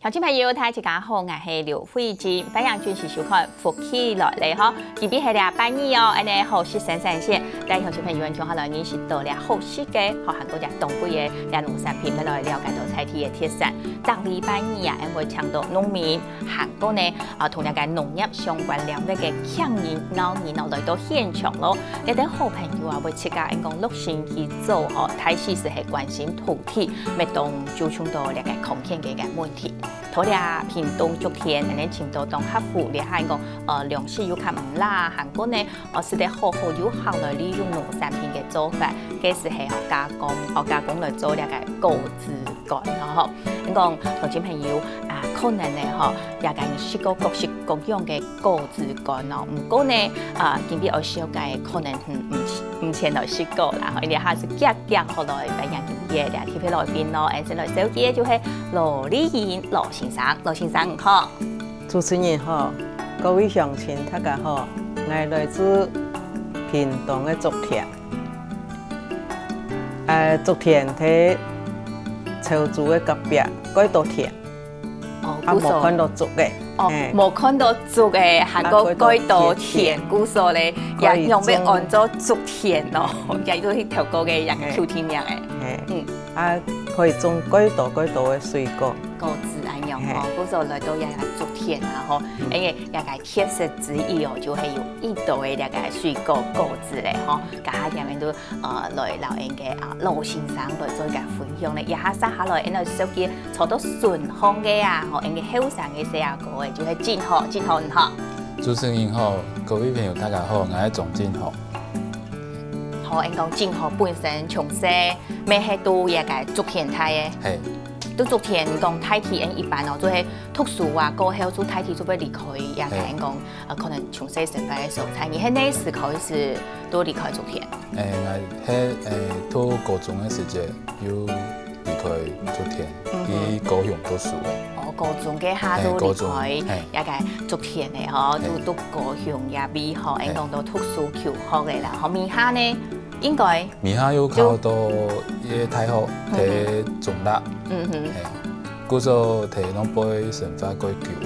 听众朋友，大家好，我是刘慧芝，欢迎准时收看《福气来了》哈。今天系俩半夜哦，安尼好事闪闪现，带听众朋友们听好了，认识到俩好事嘅，和韩国只东北嘅俩农产品，来了解到菜地嘅特产。当礼拜二啊，会倡导农民韩国呢同那个农业相关领域嘅强人、老人来到现场咯。一啲好朋友啊，会参加讲陆星去做哦，开始是系关心土地，咪当就冲到那个空间嘅问题。土俩屏东竹田，安尼青岛当客户，你还讲粮食又较唔啦，韩国呢是得好好有效来利用农产品嘅做法，计是系加工来做那个高质感咯。你讲同志朋友啊，可能呢也介试过各式各样嘅高质感咯，唔过呢今日我小介可能唔前来试过啦，因为还是夹好来俾人嘅俩 TV 来宾咯，而且来手机就是罗丽颖罗先生，罗先生好，主持人好，各位乡亲大家好，我来自屏东嘅竹田，竹田喺潮州嘅隔壁嗰度田，冇看到竹嘅，冇看到竹嘅，韓國嗰度田，故所咧也用咩按咗竹田咯，亦都係條個嘅人嘅 Q 田樣嘅，可以種幾多嘅水果。果子安樣吼，故所來到也竹田啊吼，因為也個特色之一哦，就係有一道嘅那個水果果子咧吼，家下入面都來留言嘅羅先生來做一個分享咧，也下撒下來，因為手機坐到順風嘅啊，吼，因為後生嘅細阿哥嘅就係真好唔好。主持人好，各位朋友大家好，我係總真好。好，因講真好本身從細咩係都也個竹田態嘅。係。都竹田講太體因一般哦，做係讀書啊，過後做太體做要離開，也係講可能從細成敗嘅素材。你喺呢時開始都離開竹田？我喺讀高中嘅時節要離開竹田，去高雄讀書嘅。哦，高中嘅下都離開，也個竹田嘅嗬，都高雄也美學，因講到讀書求學嘅啦。後面下呢？應該米下有考到嘢太學，睇中大，嗰時候睇攞杯成發改叫嘅。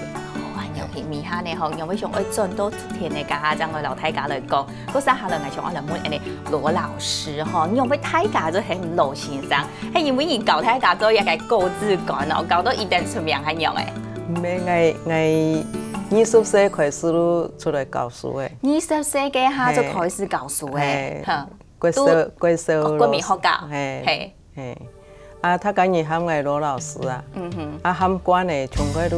哦，尤其米下呢，用為上愛進到田嘅家長嘅老太家嚟講，嗰時下來係從我嚟問人哋羅老師嗬，用為太家就係羅先生，係因為而教太家做一個高質感咯，搞到一定出名係樣嘅。唔係我20歲開始都出來教書嘅。20歲嘅下就開始教書嘅，嚇。貴州國民學校，係，他今日喊我羅老師啊，喊慣咧，從佢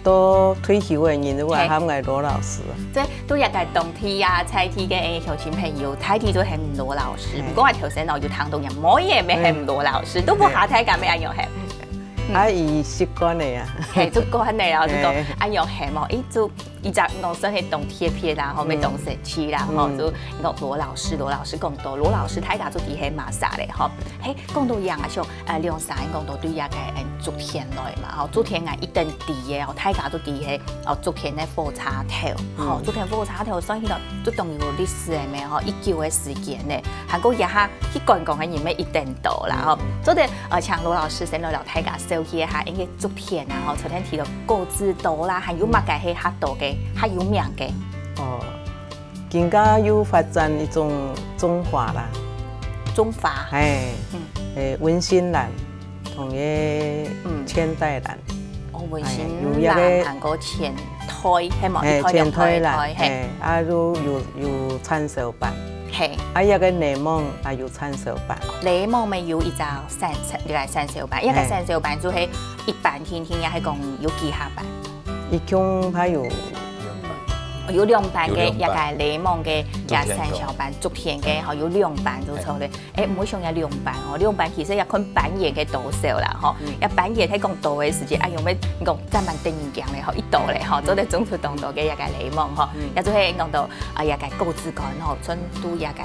都退休嘅人都話喊我羅老師。即係都日係冬天啊、菜天嘅鄉親朋友，睇天都係唔羅老師。不過我頭先我要聽到人冇嘢咩係唔羅老師，都冇下睇緊咩一樣係。伊習慣嚟啊，係都慣嚟啊，就講一樣係冇，伊就伊就講真係當貼片啦，後尾當食黐啦，吼就講羅老師講到羅老師睇下做啲係馬啥咧，吼，嘿講到樣啊像梁生講到對一個竹田來嘛，吼竹田啊一定地嘅，吼睇下都地係竹田嘅火車頭，吼竹田火車頭所以呢都當有歷史嘅咩，吼19嘅時間咧，韓國一下去講嘅嘢咩一定到啦，吼，所以像羅老師先來聊睇下。手機下應該竹田啊，吼，昨天提到果子多啦，還有乜嘅係較多嘅，較有名嘅。哦，更加有發展一種種花啦。種花。文心蘭同嘅千代蘭。哦，文心蘭韓國前胎係冇？前胎蘭，有參手版。係，一個檸檬有參手版。檸檬咪有一隻參手版，一個參手版就係一般天也係講有幾下版。一共它有2版嘅，一個檸檬嘅，一參手版，竹田嘅，有2版就錯咧。唔好想有2版哦，2版其實要看版頁嘅多少啦，嗬。一版頁睇講多嘅時間，用咩講專門定義嘅咧，嗬，一度咧，嗬，做得種出當多嘅一個檸檬，嗬，也就係講到一個高質感，嗬，春都一個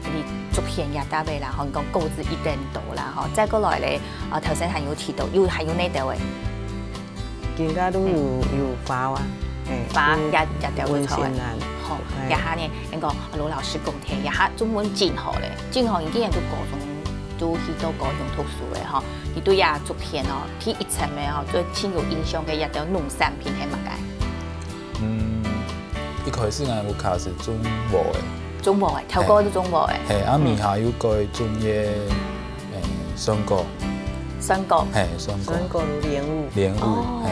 你竹田也得嘅啦，嗬，講高質一定到啦，嗬。再過來咧，頭先係有提到，係有呢度嘅，更加都有花啊。花日就會錯嘅，好，一下呢，應該羅老師講聽，一下中文真好咧，真好，已經人都高中都去到高雄读书的吼，伊对呀作品哦，第一层的吼，最挺有印象嘅一条农产品系乜嘅？一开始我卡是中国的，中国的，头歌都中国的。嘿，啊面下有改种嘅酸果。酸果，酸果如莲雾，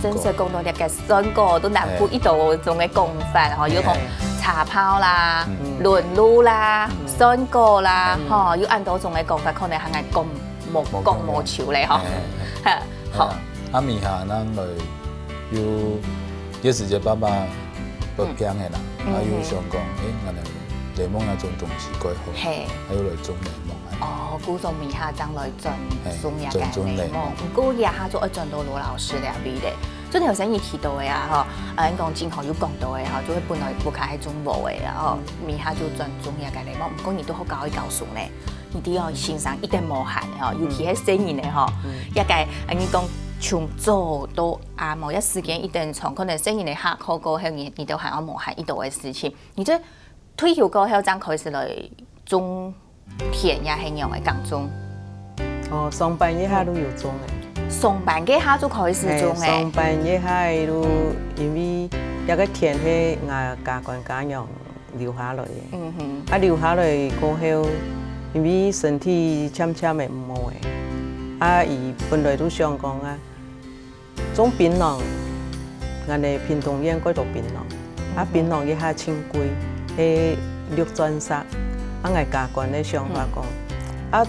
真是講到啲嘅酸果都南部一道種嘅講法，吼，有講茶泡啦、輪露啦、酸果啦，吼，有按多種嘅講法，可能係講無潮咧，吼，好。啊面下咱來有一時節爸爸不平嘅啦，啊有想講，我哋檸檬那種東西改好，還有來種檸檬。哦，古種面下將來種也嘅檸檬，唔過也下做一種到羅老師那邊嘅。所以頭先伊提到嘅啊，嗬，講正好有講到嘅嗬，就係本來不卡係種無嘅啊，嗬，面下就種也嘅檸檬，唔過你都好教佢教書咧，你都要欣賞一定無限嘅嗬，尤其係細人嘅嗬，一個你講從早到晏某一時間一定從可能細人嘅下課過後，你都係要無限一度嘅事情，你即退休過後將開始來種。田也係樣嘅耕種，哦，上班一下都有種嘅，上班嘅下就開始種嘅。上班一下都因為一個田係我家官家用留下來嘅，啊留下來過後，因為身體漸漸嘅唔好嘅，啊伊本來都想講啊，種檳榔，我哋屏東縣嗰度檳榔，啊檳榔一下清貴，係綠鑽石。啊，我家官的想法講，啊，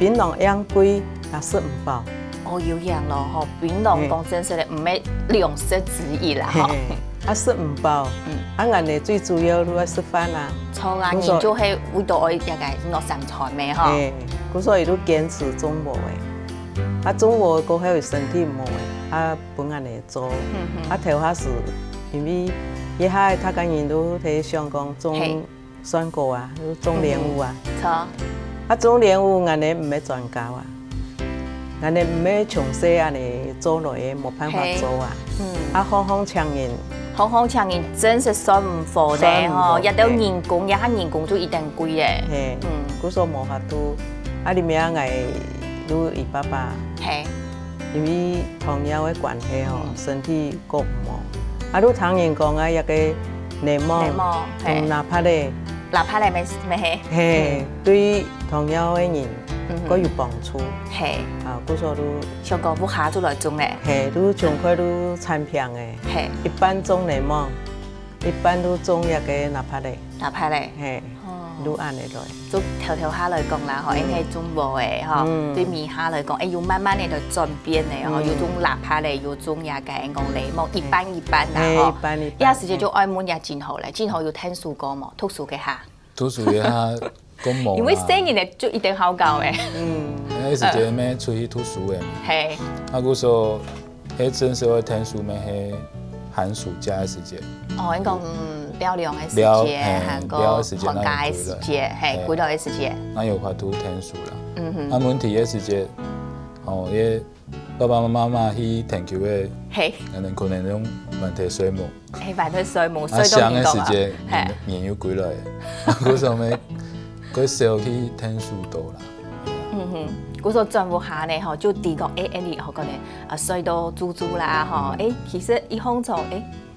檳榔養貴也是唔飽。哦，有樣咯，吼，檳榔講真實嘅唔係糧食之一啦，吼。啊，是唔飽。啊，我哋最主要都係食飯啦。錯啊，研究係為到我一個落山菜咩，吼。咁所以都堅持種無嘅。啊，種無過後身體唔好嘅，啊，本人嚟做。啊，頭下是因為一下他個人都喺香港種。酸果啊，種蓮霧啊，錯。啊，種蓮霧我哋唔係專家啊，我哋唔係從細啊嚟做落嘅，冇辦法做啊。啊，行行搶人，行行搶人真是算唔貨嘅吼，一到人工，一下人工就一定貴嘅。係，嗰時冇法度，啊，裡面我都伊爸爸，因為糖尿嘅關係吼，身體個唔好，啊，都聽人講啊，一個檸檬同哪怕咧。哪怕你咩係，對糖尿嘅人都有幫助。係，啊，嗰時都香港不下就來種咧。係，都種開都產品嘅。係，一般種檸檬，一般都種一個哪怕咧。哪怕咧。係，都按嚟來。就頭下來講啦，嗬，應該種無嘅，嗬。對面下來講，要慢慢嚟嚟轉變嘅，嗬，要種哪怕咧，要種也個講檸檬，一般啦，嗬。一般。有時就做愛滿也真好咧，真好要聽書歌嘛，讀書嘅下。讀書嘅下講冇。因為細人咧就一定好教嘅。嗰時節咩出去讀書嘅。係。啊，嗰時候喺正式去聽書咩係寒暑假嘅時節。哦，應該漂亮嘅時節，韓國寒假嘅時節，係幾多嘅時節？那有法度聽書啦。啊，問題嘅時節，哦，嘢爸爸媽媽去聽球嘅，可能用問題水母。係問題水母，水都唔講啊。年要幾來？嗰時候咩？嗰時候去聽書多啦。嗰時候轉唔下咧，嗬，就第個你學個咧，水到豬豬啦，嗬，其實一紅蟲，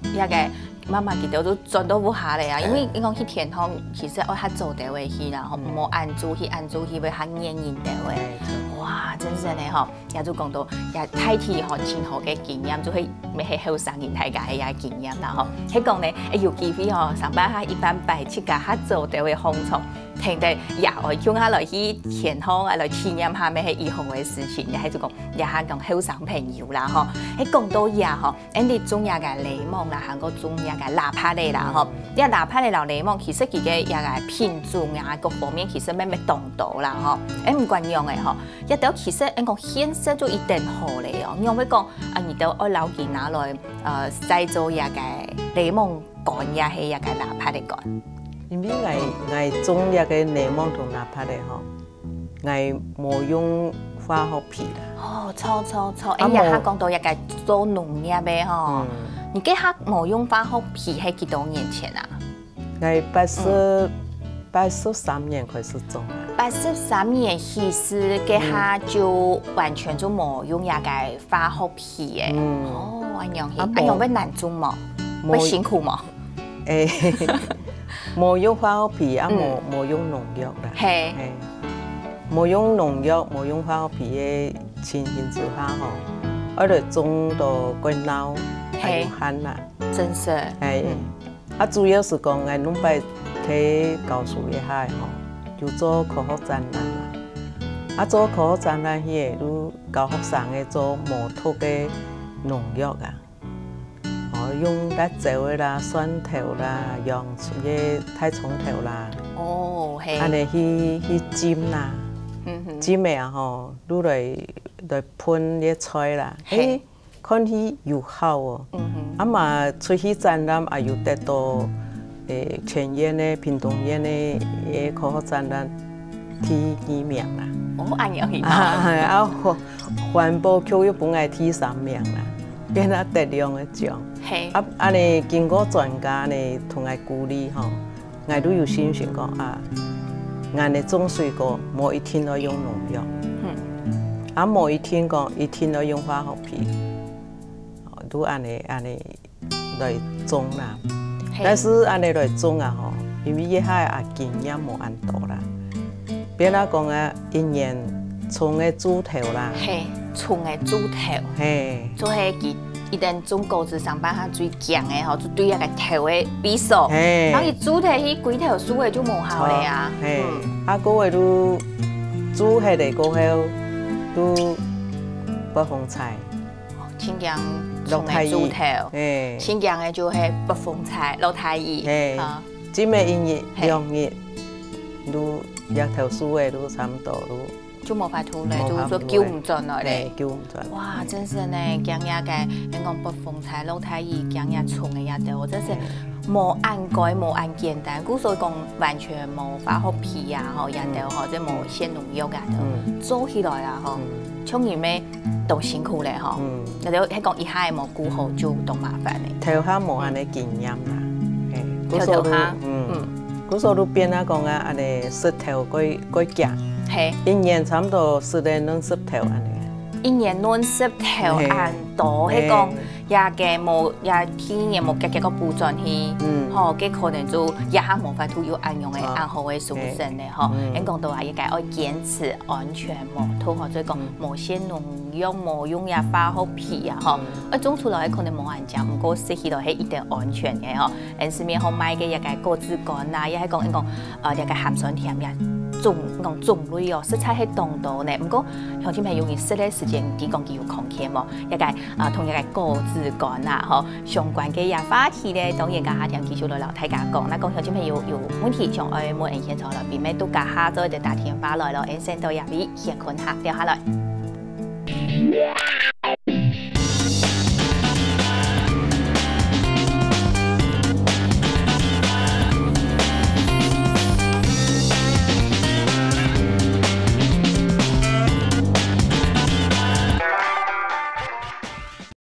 一個。媽媽記得都轉到唔下嚟啊，因為你講去田塘，其實我係做地位去啦，冇按住去，為較黏人地位。哇，真係咧嗬，也就講到也睇起嗬前後嘅經驗，就係咩係後生人睇家嘅也經驗啦嗬。喺講咧，有機會嗬上班下一般擺出家下做地位紅蟲，聽得也愛叫下來去田塘啊來體驗下咩係以後嘅事情，也係就講也係講後生朋友啦嗬。喺講到也嗬，你種也嘅檸檬啦，韓國種也嘅哪怕咧啦嗬，因為哪怕咧老檸檬其實佢嘅也嘅品種啊各方面其實咩當道啦嗬，唔慣用嘅嗬。一到其實講顯色就一定好嚟哦，因為講啊，你到我老見拿來製造也嘅檸檬乾也係也嘅哪怕嚟乾。因為我種一個檸檬同哪怕嚟嗬，我冇用化學皮啦。哦，錯，哎呀，講到一個做農業嘅嗬，你幾下冇用化學皮係幾多年前啊？我83年开始种啊。83年其实给他就完全就冇用那个化学皮诶。哦，安样是，安样要难种冇？会辛苦冇？冇用化学皮啊，冇用农药啦。嘿，冇用农药，冇用化学皮嘅情形之下吼，我哋种到鬼孬，还有旱啦。真是。啊，主要是讲我拢摆去教书嘅下吼，就做科学展览啦。啊，做科学展览迄个都教学生嘅做无毒嘅农药啊。用辣椒的啦、蒜头啦、洋葱的太葱头啦，安尼去浸啦，浸的啊吼，愈来喷啲菜啦，看起又好哦。啊嘛出去展览也有得到全院的、屏东县的科学展览第2名啦。哦，安样去啊，环保局又本来第3名啦。变啊得2个奖，啊，安尼经过专家呢同我鼓励吼，我都有信心讲啊，俺的种水果冇一天要用农药，啊冇一天讲一天要用化学皮，都安尼来种啦。但是安尼来种啊吼，因为一下啊经验冇安多啦，变啊讲啊一年葱的猪头啦。葱的猪头，做迄伊等种果子上班下最强的吼，就对那个头的匕首，然后伊煮摕迄龟头酥的就无效咧啊。啊，嗰个都煮迄个过后都北风菜，清江葱的猪头，清江的就系北风菜、老太姨，即咩1日2日都日头酥的都差不多都。就冇法度咧，就是说救唔转来咧。救唔转。哇，真是呢，讲呀个，人讲北风菜、老太姨，讲呀葱的呀豆，真是冇按改、冇按简单。古所以讲完全冇化学皮呀，吼呀豆吼，即冇鲜农药呀豆，做起来啊吼，像你们都辛苦咧吼。那就迄讲一下冇顾好就都麻烦咧。头下冇安尼经验啦，头下，古所都变啊讲啊，安尼石头改夹。1年差不多10年20头安尼。1年20头按多，迄讲也个无也天也无结个补转去，吼，佮可能就也下无法度有按用的按好的蔬生的吼。因讲到话也该爱坚持安全无毒吼，所以讲无鲜农药、无用也化学皮啊吼，种出来可能无安讲，不过食起来係一定安全嘅吼。因市面好买嘅也个果子干啊，也係讲因讲也个鹹酸甜也。種類哦，色彩係當到呢。不過鄉親朋友，你食嘅時間幾講幾有空隙冇？一個同一個果子乾啊，嗬，相關嘅嘢話題咧，當然家下聽繼續來老大家講。那講鄉親朋友有問題想愛問人先坐落邊，咩都家下再就打電話來咯，先到入邊先困下掉下來。